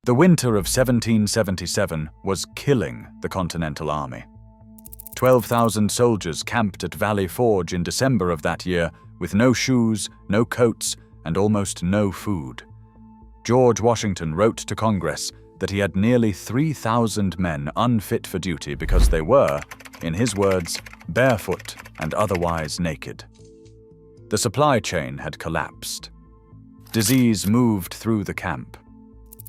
The winter of 1777 was killing the Continental Army. 12,000 soldiers camped at Valley Forge in December of that year with no shoes, no coats, and almost no food. George Washington wrote to Congress that he had nearly 3,000 men unfit for duty because they were, in his words, barefoot and otherwise naked. The supply chain had collapsed. Disease moved through the camp.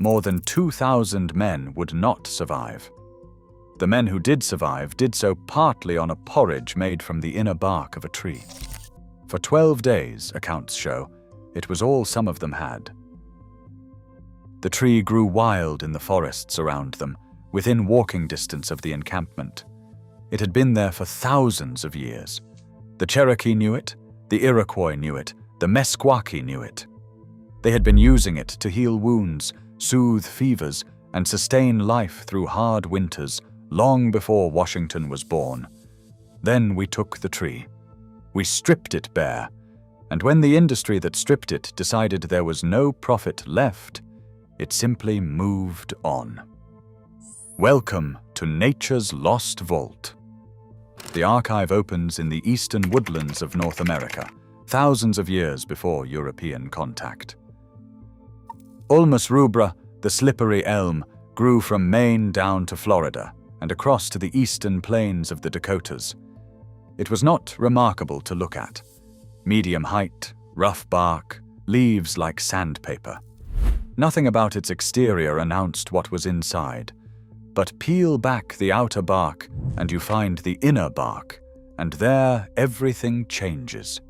More than 2,000 men would not survive. The men who did survive did so partly on a porridge made from the inner bark of a tree. For 12 days, accounts show, it was all some of them had. The tree grew wild in the forests around them, within walking distance of the encampment. It had been there for thousands of years. The Cherokee knew it, the Iroquois knew it, the Meskwaki knew it. They had been using it to heal wounds, soothe fevers, and sustain life through hard winters long before Washington was born. Then we took the tree. We stripped it bare, and when the industry that stripped it decided there was no profit left, it simply moved on. Welcome to Nature's Lost Vault. The archive opens in the eastern woodlands of North America, thousands of years before European contact. Ulmus rubra, the slippery elm, grew from Maine down to Florida and across to the eastern plains of the Dakotas. It was not remarkable to look at. Medium height, rough bark, leaves like sandpaper. Nothing about its exterior announced what was inside. But peel back the outer bark and you find the inner bark, and there everything changes.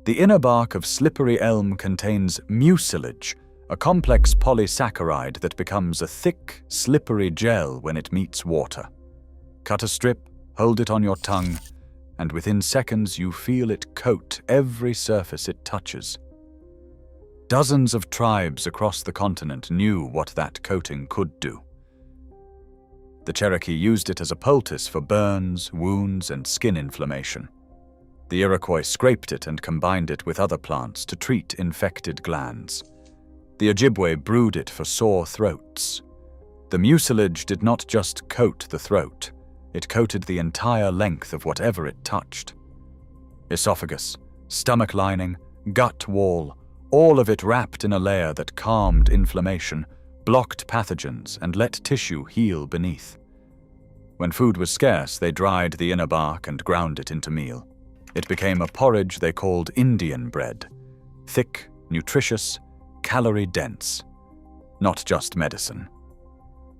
The inner bark of slippery elm contains mucilage, a complex polysaccharide that becomes a thick, slippery gel when it meets water. Cut a strip, hold it on your tongue, and within seconds you feel it coat every surface it touches. Dozens of tribes across the continent knew what that coating could do. The Cherokee used it as a poultice for burns, wounds, and skin inflammation. The Iroquois scraped it and combined it with other plants to treat infected glands. The Ojibwe brewed it for sore throats. The mucilage did not just coat the throat, it coated the entire length of whatever it touched. Esophagus, stomach lining, gut wall, all of it wrapped in a layer that calmed inflammation, blocked pathogens, and let tissue heal beneath. When food was scarce, they dried the inner bark and ground it into meal. It became a porridge they called Indian bread. Thick, nutritious, calorie-dense. Not just medicine.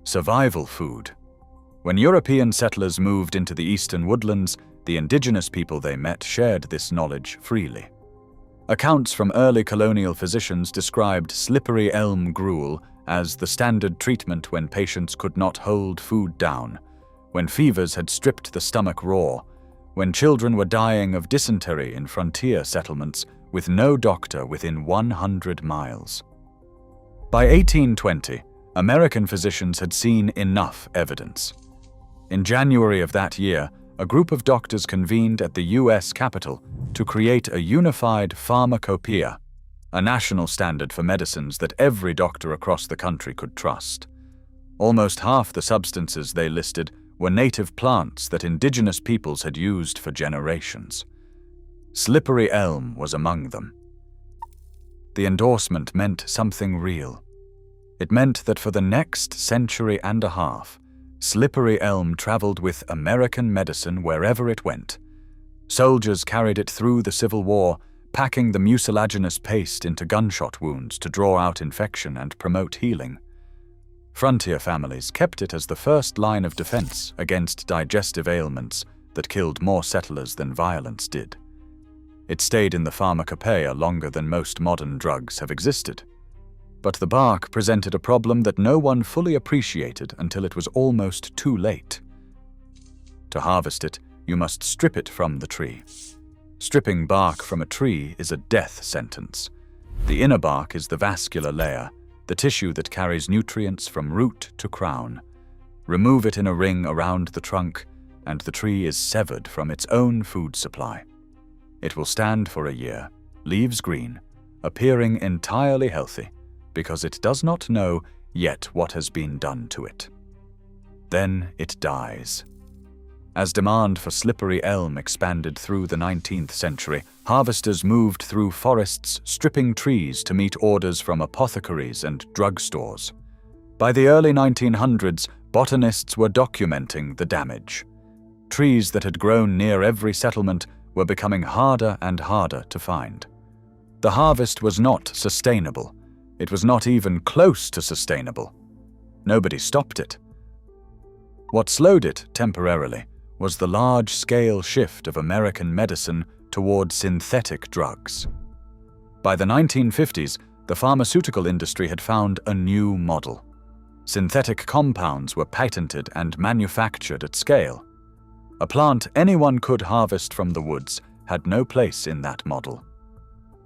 Survival food. When European settlers moved into the eastern woodlands, the indigenous people they met shared this knowledge freely. Accounts from early colonial physicians described slippery elm gruel as the standard treatment when patients could not hold food down, when fevers had stripped the stomach raw, when children were dying of dysentery in frontier settlements with no doctor within 100 miles. By 1820, American physicians had seen enough evidence. In January of that year, a group of doctors convened at the U.S. Capitol to create a unified pharmacopeia, a national standard for medicines that every doctor across the country could trust. Almost half the substances they listed were native plants that indigenous peoples had used for generations. Slippery elm was among them. The endorsement meant something real. It meant that for the next century and a half, slippery elm traveled with American medicine wherever it went. Soldiers carried it through the Civil War, packing the mucilaginous paste into gunshot wounds to draw out infection and promote healing. Frontier families kept it as the first line of defense against digestive ailments that killed more settlers than violence did. It stayed in the pharmacopeia longer than most modern drugs have existed. But the bark presented a problem that no one fully appreciated until it was almost too late. To harvest it, you must strip it from the tree. Stripping bark from a tree is a death sentence. The inner bark is the vascular layer, the tissue that carries nutrients from root to crown. Remove it in a ring around the trunk, and the tree is severed from its own food supply. It will stand for a year, leaves green, appearing entirely healthy, because it does not know yet what has been done to it. Then it dies. As demand for slippery elm expanded through the 19th century, harvesters moved through forests stripping trees to meet orders from apothecaries and drugstores. By the early 1900s, botanists were documenting the damage. Trees that had grown near every settlement were becoming harder and harder to find. The harvest was not sustainable. It was not even close to sustainable. Nobody stopped it. What slowed it temporarily was the large-scale shift of American medicine toward synthetic drugs. By the 1950s, the pharmaceutical industry had found a new model. Synthetic compounds were patented and manufactured at scale. A plant anyone could harvest from the woods had no place in that model.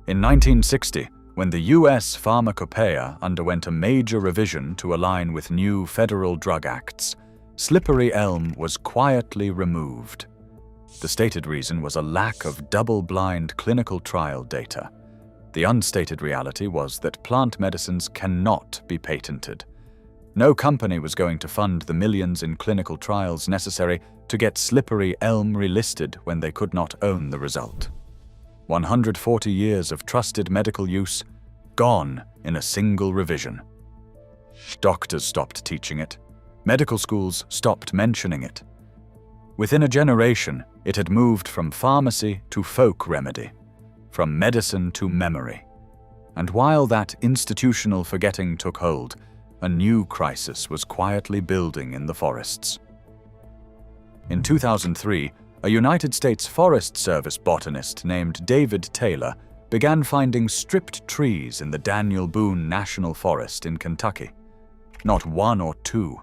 In 1960, when the U.S. Pharmacopeia underwent a major revision to align with new federal drug acts, slippery elm was quietly removed. The stated reason was a lack of double-blind clinical trial data. The unstated reality was that plant medicines cannot be patented. No company was going to fund the millions in clinical trials necessary to get slippery elm relisted when they could not own the result. 140 years of trusted medical use, gone in a single revision. Doctors stopped teaching it. Medical schools stopped mentioning it. Within a generation, it had moved from pharmacy to folk remedy, from medicine to memory. And while that institutional forgetting took hold, a new crisis was quietly building in the forests. In 2003, a United States Forest Service botanist named David Taylor began finding stripped trees in the Daniel Boone National Forest in Kentucky. Not one or two,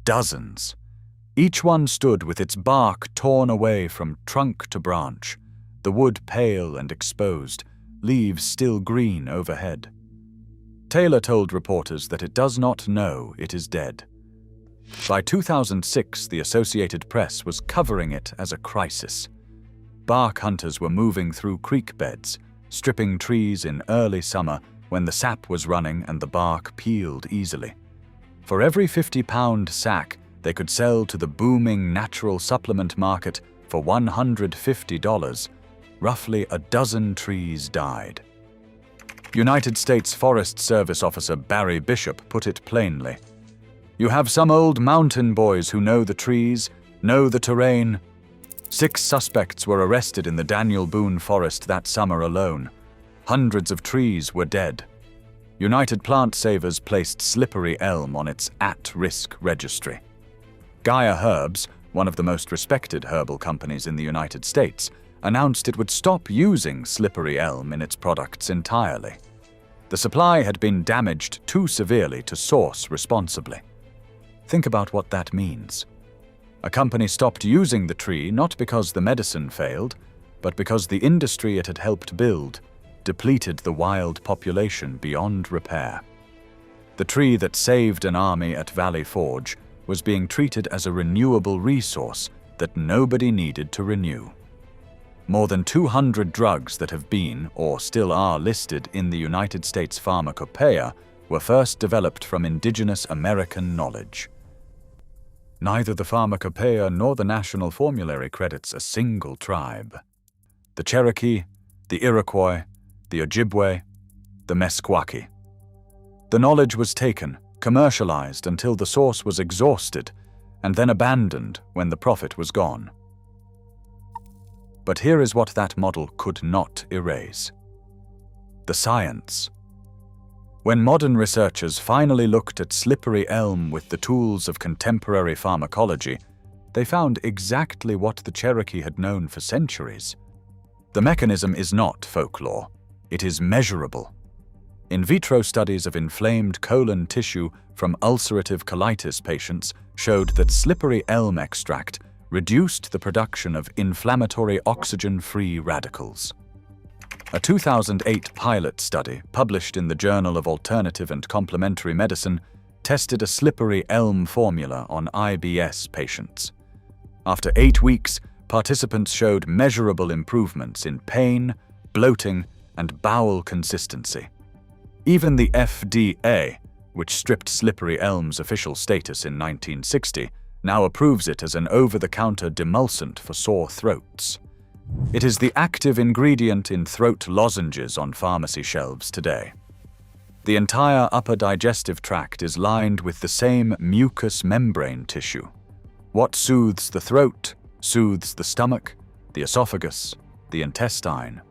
dozens. Each one stood with its bark torn away from trunk to branch, the wood pale and exposed, leaves still green overhead. Taylor told reporters that it does not know it is dead. By 2006, the Associated Press was covering it as a crisis. Bark hunters were moving through creek beds, stripping trees in early summer when the sap was running and the bark peeled easily. For every 50-pound sack, they could sell to the booming natural supplement market for $150. Roughly a dozen trees died. United States Forest Service officer Barry Bishop put it plainly. You have some old mountain boys who know the trees, know the terrain. 6 suspects were arrested in the Daniel Boone Forest that summer alone. Hundreds of trees were dead. United Plant Savers placed slippery elm on its at-risk registry. Gaia Herbs, one of the most respected herbal companies in the United States, announced it would stop using slippery elm in its products entirely. The supply had been damaged too severely to source responsibly. Think about what that means. A company stopped using the tree not because the medicine failed, but because the industry it had helped build depleted the wild population beyond repair. The tree that saved an army at Valley Forge was being treated as a renewable resource that nobody needed to renew. More than 200 drugs that have been, or still are, listed in the United States Pharmacopeia were first developed from indigenous American knowledge. Neither the Pharmacopeia nor the National Formulary credits a single tribe. The Cherokee, the Iroquois, the Ojibwe, the Meskwaki. The knowledge was taken, commercialized until the source was exhausted, and then abandoned when the profit was gone. But here is what that model could not erase. The science. When modern researchers finally looked at slippery elm with the tools of contemporary pharmacology, they found exactly what the Cherokee had known for centuries. The mechanism is not folklore. It is measurable. In vitro studies of inflamed colon tissue from ulcerative colitis patients showed that slippery elm extract reduced the production of inflammatory oxygen-free radicals. A 2008 pilot study published in the Journal of Alternative and Complementary Medicine tested a slippery elm formula on IBS patients. After 8 weeks, participants showed measurable improvements in pain, bloating, and bowel consistency. Even the FDA, which stripped slippery elm's official status in 1960, now approves it as an over-the-counter demulcent for sore throats. It is the active ingredient in throat lozenges on pharmacy shelves today. The entire upper digestive tract is lined with the same mucous membrane tissue. What soothes the throat soothes the stomach, the esophagus, the intestine.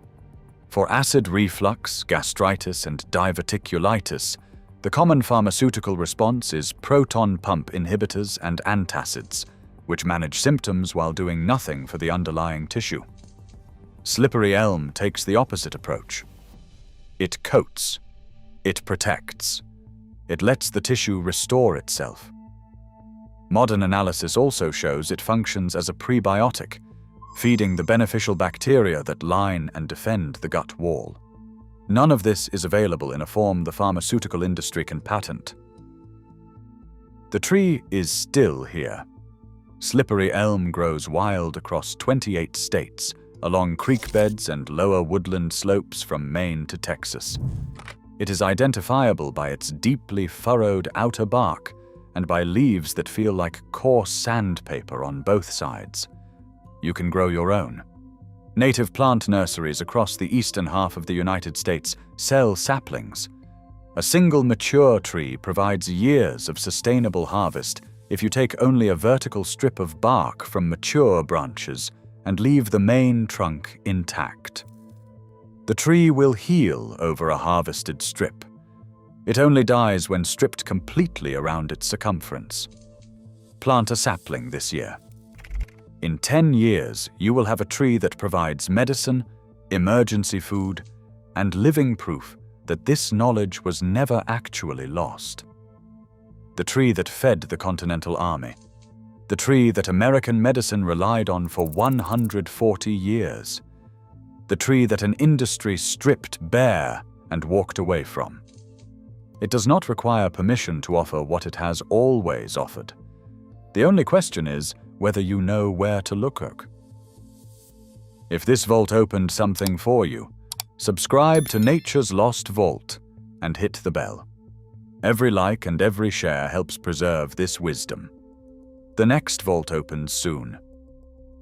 For acid reflux, gastritis, and diverticulitis, the common pharmaceutical response is proton pump inhibitors and antacids, which manage symptoms while doing nothing for the underlying tissue. Slippery elm takes the opposite approach. It coats. It protects. It lets the tissue restore itself. Modern analysis also shows it functions as a prebiotic, feeding the beneficial bacteria that line and defend the gut wall. None of this is available in a form the pharmaceutical industry can patent. The tree is still here. Slippery elm grows wild across 28 states, along creek beds and lower woodland slopes from Maine to Texas. It is identifiable by its deeply furrowed outer bark and by leaves that feel like coarse sandpaper on both sides. You can grow your own. Native plant nurseries across the eastern half of the United States sell saplings. A single mature tree provides years of sustainable harvest if you take only a vertical strip of bark from mature branches and leave the main trunk intact. The tree will heal over a harvested strip. It only dies when stripped completely around its circumference. Plant a sapling this year. In 10 years, you will have a tree that provides medicine, emergency food, and living proof that this knowledge was never actually lost. The tree that fed the Continental Army. The tree that American medicine relied on for 140 years. The tree that an industry stripped bare and walked away from. It does not require permission to offer what it has always offered. The only question is whether you know where to look. If this vault opened something for you, subscribe to Nature's Lost Vault and hit the bell. Every like and every share helps preserve this wisdom. The next vault opens soon.